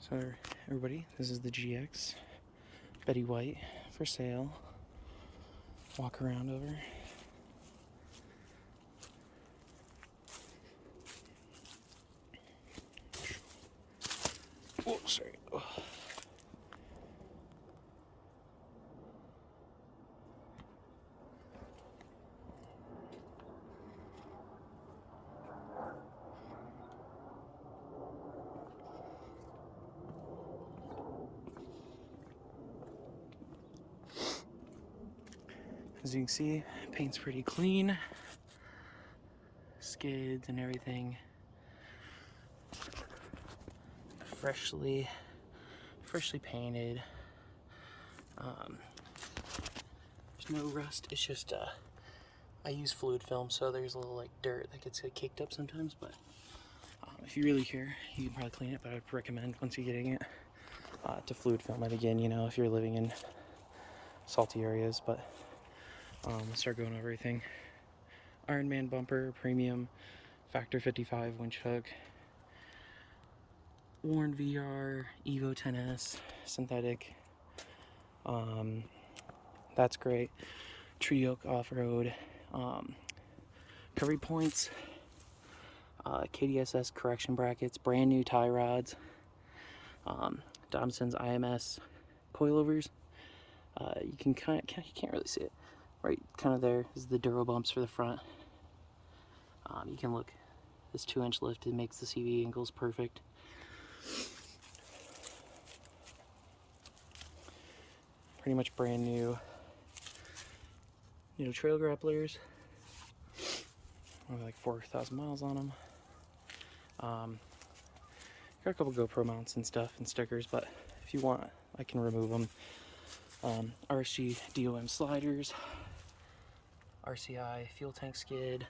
So everybody, this is the GX Betty White for sale. Walk around over. Oh, sorry. Oh. As you can see, paint's pretty clean. Skids and everything. Freshly painted. There's no rust. It's just I use fluid film, so there's a little like dirt that gets caked up sometimes. But if you really care, you can probably clean it. But I'd recommend once you're getting it to fluid film it again. You know, if you're living in salty areas. But let's start going over everything. Iron Man bumper, premium, factor 55 winch hook. Warn VR, Evo 10S, synthetic. That's great. Tree Oak Offroad. Recovery points. KDSS correction brackets. Brand new tie rods. Dobinsons IMS coilovers. You can you can't really see it. Right, kind of there is the Duro bumps for the front. You can look. This 2-inch lift, it makes the CV angles perfect. Pretty much brand new, trail grapplers. Only like 4,000 miles on them. Got a couple GoPro mounts and stuff and stickers, but if you want, I can remove them. RSG DOM sliders, RCI fuel tank skid,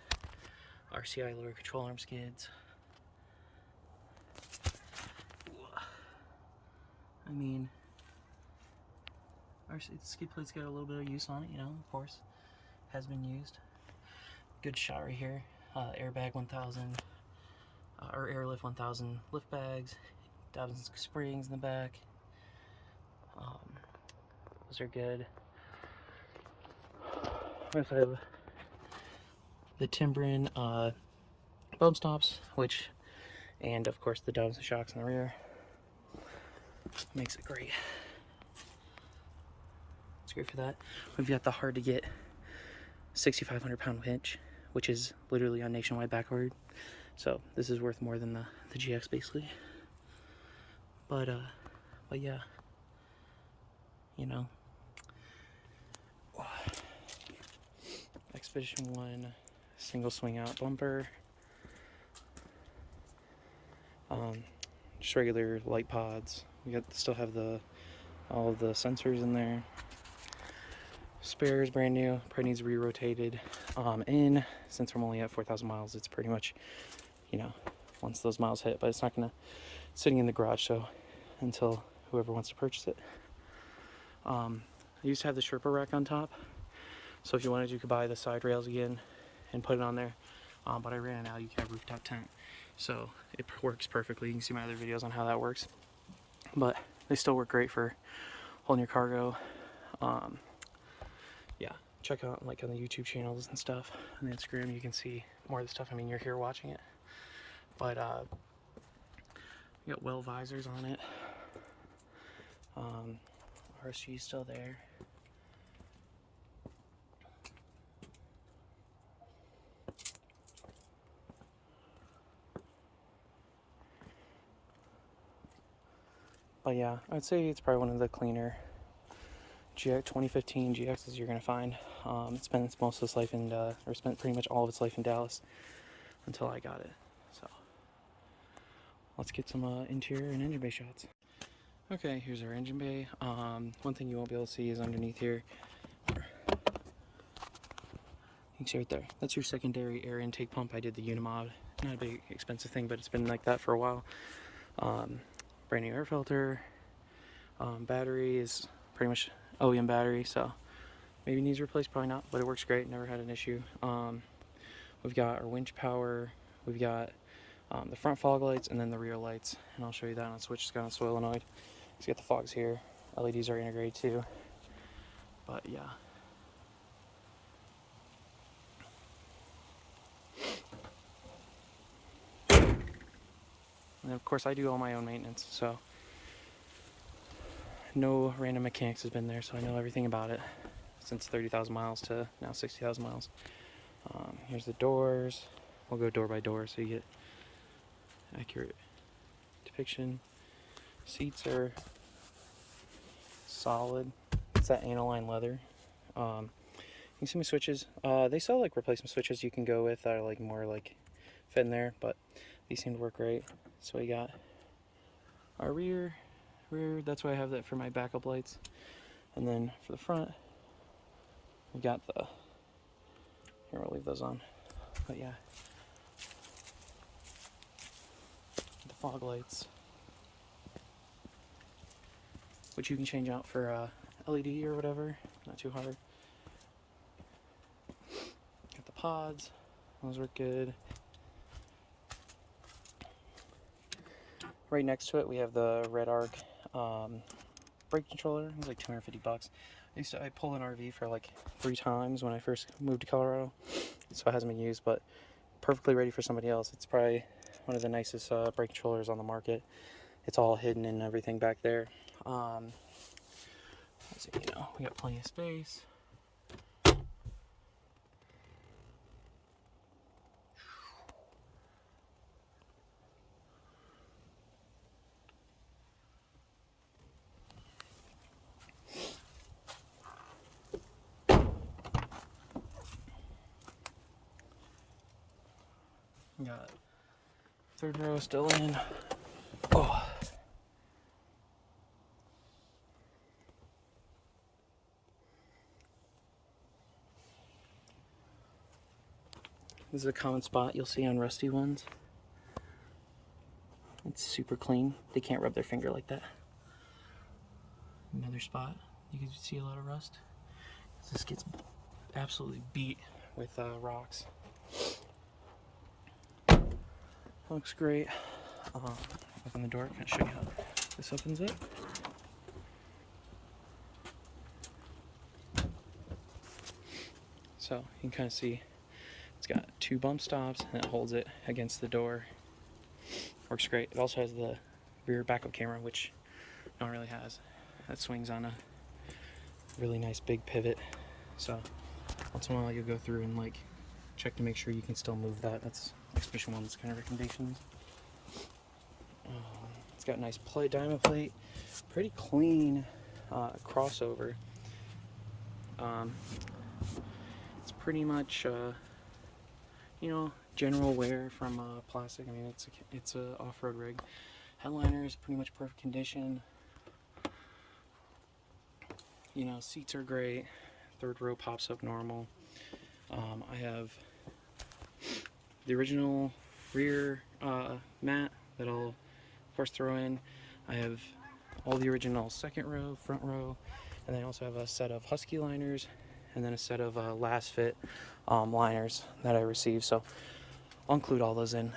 RCI lower control arm skids. I mean, our skid plate's got a little bit of use on it, of course, has been used. Good shot right here. Airbag 1000, or Airlift 1000 lift bags, Dobinsons springs in the back. Those are good. We also have the Timbrin bump stops, and of course the Dobinson shocks in the rear. Makes it great. It's great for that. We've got the hard to get 6,500 pound winch, which is literally on nationwide backordered. So this is worth more than the GX basically. But yeah, Expedition 1 single swing out bumper. Just regular light pods. We still have all of the sensors in there. Spares brand new, probably needs re-rotated. Since I'm only at 4,000 miles, it's pretty much, once those miles hit, but it's not gonna, sitting in the garage, so until whoever wants to purchase it. I used to have the Sherpa rack on top, so if you wanted, you could buy the side rails again and put it on there. But I ran it out. You can have rooftop tent, so it works perfectly. You can see my other videos on how that works, but they still work great for holding your cargo. Yeah, check out like on the YouTube channels and stuff, on the Instagram. You can see more of the stuff. I mean, you're here watching it, but we got well visors on it. RSG is still there. But yeah, I'd say it's probably one of the cleaner 2015 GXs you're gonna find. It spent most of its life in, or spent pretty much all of its life in Dallas until I got it. So let's get some interior and engine bay shots. Okay, here's our engine bay. One thing you won't be able to see is underneath here. You can see right there. That's your secondary air intake pump. I did the Unimod. Not a big expensive thing, but it's been like that for a while. Brand new air filter. Battery is pretty much OEM battery, so maybe needs replaced, probably not, but it works great. Never had an issue. We've got our winch power. We've got the front fog lights, and then the rear lights. And I'll show you that on switch. It's got on solenoid. It's got the fogs here. LEDs are integrated too. But yeah. And of course I do all my own maintenance, so no random mechanics has been there, so I know everything about it since 30,000 miles to now 60,000 miles. Here's the doors. We'll go door by door so you get accurate depiction. Seats are solid. It's that aniline leather. You can see my switches. They sell like replacement switches you can go with that are like more like fit in there, but these seem to work great. So we got our rear, that's why I have that for my backup lights. And then for the front, we got the, here we'll leave those on, but yeah. The fog lights, which you can change out for LED or whatever, not too hard. Got the pods, those work good. Right next to it we have the Red Arc brake controller. It was like 250 bucks. I pulled an RV for like 3 times when I first moved to Colorado, so it hasn't been used, but perfectly ready for somebody else. It's probably one of the nicest brake controllers on the market. It's all hidden and everything back there. Let's see, you know, we got plenty of space. Got 3rd row still in. Oh. This is a common spot you'll see on rusty ones. It's super clean. They can't rub their finger like that. Another spot you can see a lot of rust. This gets absolutely beat with rocks. Looks great. Open the door. I'm going to show you how this opens up. So you can kind of see it's got 2 bump stops and it holds it against the door. Works great. It also has the rear backup camera, which no one really has. That swings on a really nice big pivot. So once in a while you'll go through and like check to make sure you can still move that. That's Expedition 1's kind of recommendations. It's got a nice diamond plate, pretty clean crossover. It's pretty much you know, general wear from plastic. I mean, it's a off-road rig. Headliner is pretty much perfect condition. You know, seats are great. 3rd row pops up normal. I have the original rear mat that I'll of course throw in. I have all the original 2nd row, front row, and then I also have a set of Husky liners and then a set of last fit liners that I received. So I'll include all those in,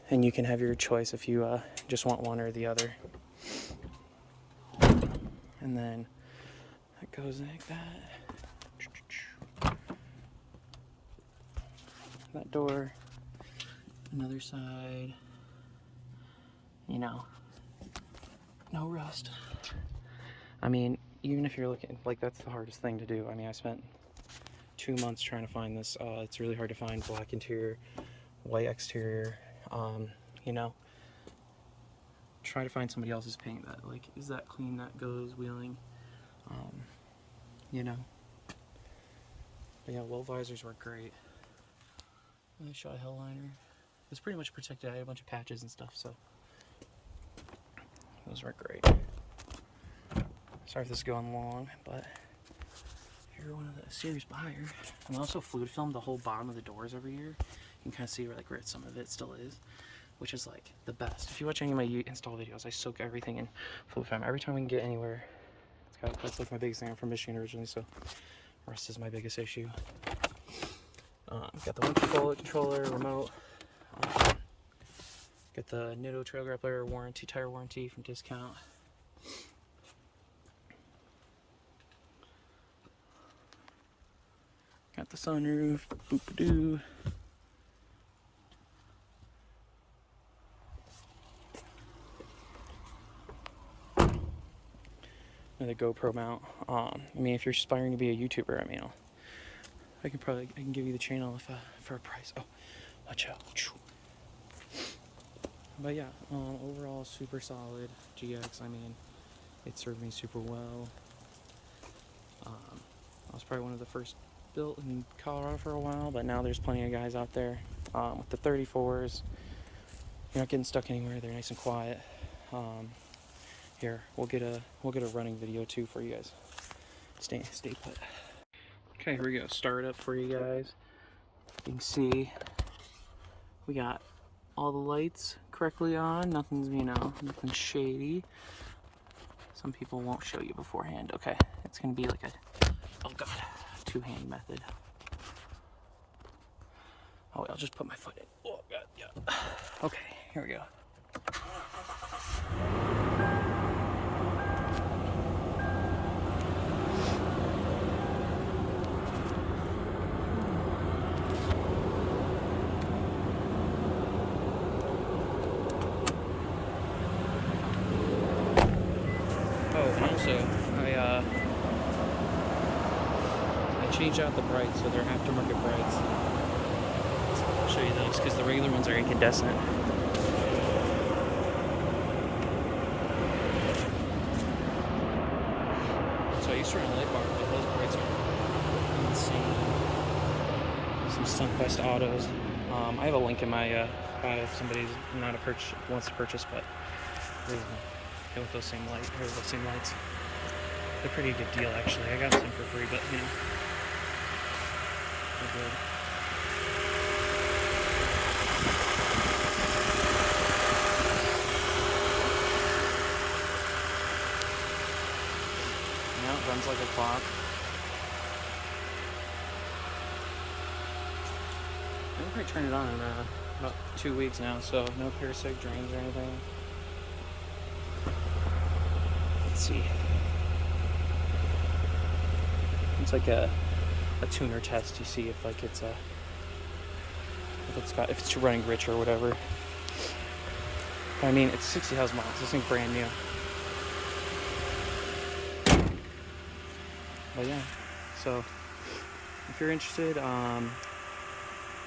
and you can have your choice if you just want one or the other. And then that goes like that. That door, another side, you know, no rust. I mean, even if you're looking, like, that's the hardest thing to do. I mean, I spent 2 months trying to find this. It's really hard to find black interior, white exterior, you know. Try to find somebody else's paint that, like, is that clean, that goes wheeling, you know. But yeah, well visors work great. Nice shot headliner. It's pretty much protected. I had a bunch of patches and stuff, so those work great. Sorry if this is going long, but if you're one of the serious buyers, and I also fluid film the whole bottom of the doors every year. You can kind of see where, like, where some of it still is, which is like the best. If you watch any of my install videos, I soak everything in fluid film every time we can get anywhere. That's like my biggest thing. I'm from Michigan originally, so rust is my biggest issue. Got the winch controller, remote. Got the Nitto trail grappler warranty, tire warranty from Discount. Got the sunroof, boop-a-doo. Another GoPro mount. I mean, if you're aspiring to be a YouTuber, I mean, I can give you the channel if for a price. Oh, watch out. But yeah, overall super solid GX. I mean, it served me super well. I was probably one of the first built in Colorado for a while, but now there's plenty of guys out there with the 34s. You're not getting stuck anywhere. They're nice and quiet. Here, we'll get a running video too for you guys. Stay put. Okay, here we go. Start up for you guys. You can see we got all the lights correctly on. Nothing's, you know, nothing shady. Some people won't show you beforehand. Okay, it's gonna be like a, oh god, two-hand method. Oh, I'll just put my foot in. Oh god, yeah. Okay, here we go. I changed out the brights, so they're aftermarket brights. I'll show you those because the regular ones are incandescent. So I used to run a light bar, but those brights are insane. Some Sunquest autos. I have a link in my bio if somebody wants to purchase, but go with those same lights. They're a pretty good deal actually. I got some for free, but you know, they're good. Now it runs like a clock. I think I turned it on in about 2 weeks now, so no parasitic drains or anything. Let's see. It's like a tuner test. You see if like it's if it's running rich or whatever. I mean, it's 60,000 miles. This thing's brand new. But yeah, so if you're interested,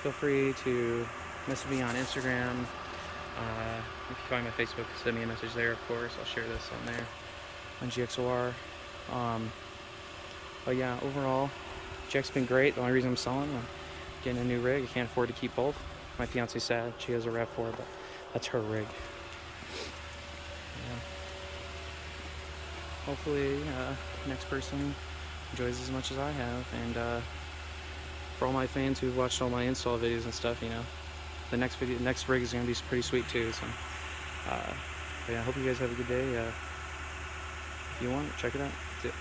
feel free to message me on Instagram. If you find my Facebook, send me a message there. Of course, I'll share this on there on GXOR. But yeah, overall, GX's been great. The only reason I'm selling, I'm getting a new rig. I can't afford to keep both. My fiance's sad. She has a RAV4, but that's her rig. Yeah. Hopefully, next person enjoys as much as I have. And for all my fans who've watched all my install videos and stuff, you know, the next rig is gonna be pretty sweet too. So, but yeah, I hope you guys have a good day. If you want, check it out. That's it.